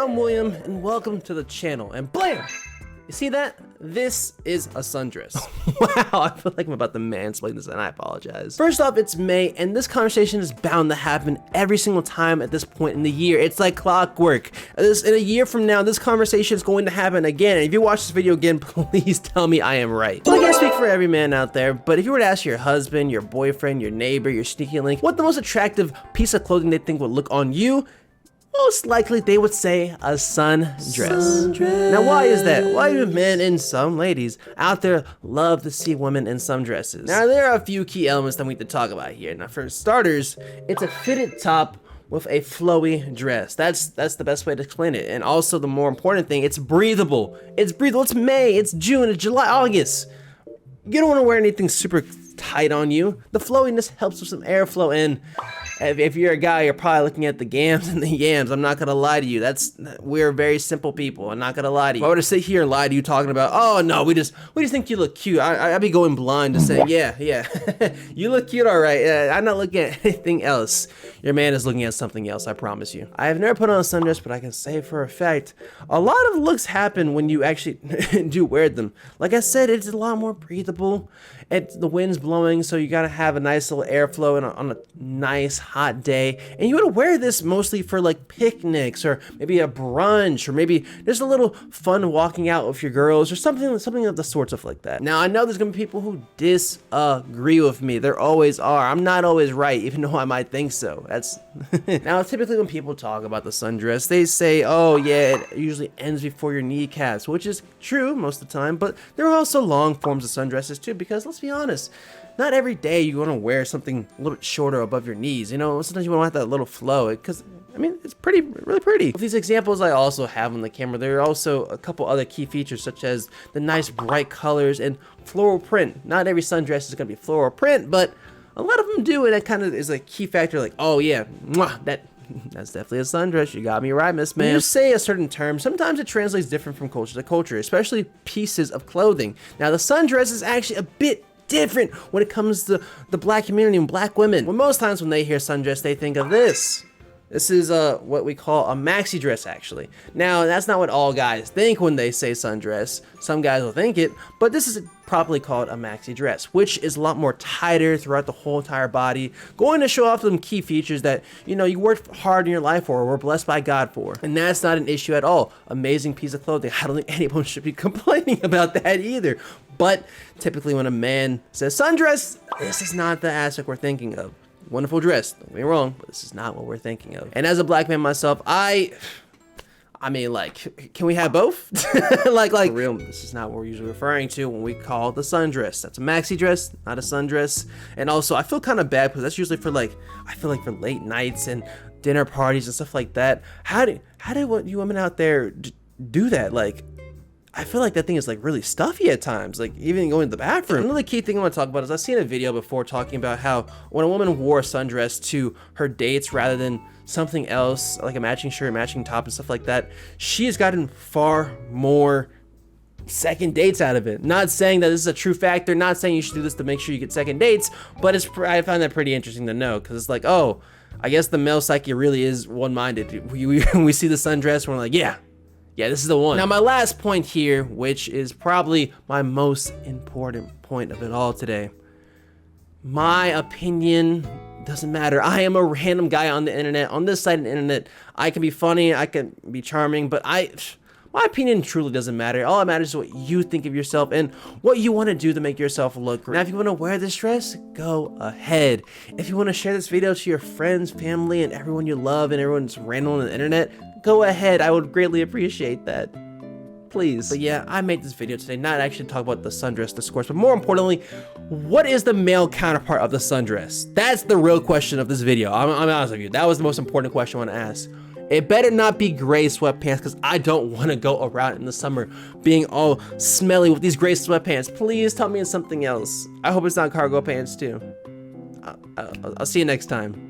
I'm William, and welcome to the channel. And blam! You see that? This is a sundress. Wow, I feel like I'm about to mansplain this, and I apologize. First off, it's May, and this conversation is bound to happen every single time at this point in the year. It's like clockwork. In a year from now, this conversation is going to happen again. And if you watch this video again, please tell me I am right. Well, I can't speak for every man out there, but if you were to ask your husband, your boyfriend, your neighbor, your sneaky link, what the most attractive piece of clothing they think would look on you, most likely they would say a sundress. Now why is that? Why do men and some ladies out there love to see women in sundresses? Now there are a few key elements that we need to talk about here. Now for starters, it's a fitted top with a flowy dress. That's the best way to explain it. And also the more important thing, it's breathable. It's breathable. It's May, it's June, it's July, August. You don't want to wear anything super tight on you. The flowiness helps with some airflow, and if you're a guy, you're probably looking at the gams and the yams. I'm not gonna lie to you. We're very simple people. I'm not gonna lie to you. If I were to sit here and lie to you talking about, oh no, we just think you look cute, I'd be going blind to saying, yeah, you look cute, all right. I'm not looking at anything else. Your man is looking at something else, I promise you. I have never put on a sundress, but I can say for a fact, a lot of looks happen when you actually do wear them. Like I said, it's a lot more breathable. The wind's blowing, so you gotta have a nice little airflow on a nice hot day. And you wanna wear this mostly for like picnics, or maybe a brunch, or maybe just a little fun walking out with your girls, or something of the sorts of like that. Now I know there's gonna be people who disagree with me. There always are. I'm not always right, even though I might think so. That's now typically when people talk about the sundress, they say, oh yeah, it usually ends before your kneecaps, which is true most of the time, but there are also long forms of sundresses too, because let's be honest, not every day you want to wear something a little bit shorter above your knees. You know, sometimes you want to have that little flow, because I mean, it's really pretty. With these examples I also have on the camera, there are also a couple other key features, such as the nice bright colors and floral print. Not every sundress is going to be floral print, but a lot of them do, and that kind of is a key factor. Like, oh yeah, mwah, that's definitely a sundress. You got me right, Miss Man. When you say a certain term, sometimes it translates different from culture to culture, especially pieces of clothing. Now, the sundress is actually a bit different when it comes to the black community and black women. Well, most times when they hear sundress, they think of this. This is what we call a maxi dress, actually. Now, that's not what all guys think when they say sundress. Some guys will think it, but this is properly called a maxi dress, which is a lot more tighter throughout the whole entire body, going to show off some key features that, you know, you worked hard in your life for, or were blessed by God for. And that's not an issue at all. Amazing piece of clothing. I don't think anyone should be complaining about that either. But typically when a man says sundress, this is not the aspect we're thinking of. Wonderful dress, don't get me wrong, but this is not what we're thinking of. And as a black man myself, I mean, like, can we have both? like for real, this is not what we're usually referring to when we call the sundress. That's a maxi dress, not a sundress. And also, I feel kind of bad because that's usually for like, I feel like for late nights and dinner parties and stuff like that. How do you women out there do that? Like, I feel like that thing is like really stuffy at times, like even going to the bathroom. Another key thing I want to talk about is I've seen a video before talking about how when a woman wore a sundress to her dates rather than something else, like a matching shirt, matching top and stuff like that, she has gotten far more second dates out of it. Not saying that this is a true factor, not saying you should do this to make sure you get second dates, but I find that pretty interesting to know, because it's like, oh, I guess the male psyche really is one-minded. We see the sundress and we're like, yeah, this is the one. Now, my last point here, which is probably my most important point of it all today. My opinion doesn't matter. I am a random guy on the internet, on this side of the internet. I can be funny, I can be charming, but my opinion truly doesn't matter. All that matters is what you think of yourself and what you want to do to make yourself look great. Now, if you want to wear this dress, go ahead. If you want to share this video to your friends, family, and everyone you love and everyone's random on the internet, go ahead. I would greatly appreciate that. Please. But yeah, I made this video today not actually to talk about the sundress discourse, but more importantly, what is the male counterpart of the sundress? That's the real question of this video. I'm honest with you. That was the most important question I want to ask. It better not be gray sweatpants, because I don't want to go around in the summer being all smelly with these gray sweatpants. Please tell me it's something else. I hope it's not cargo pants too. I'll see you next time.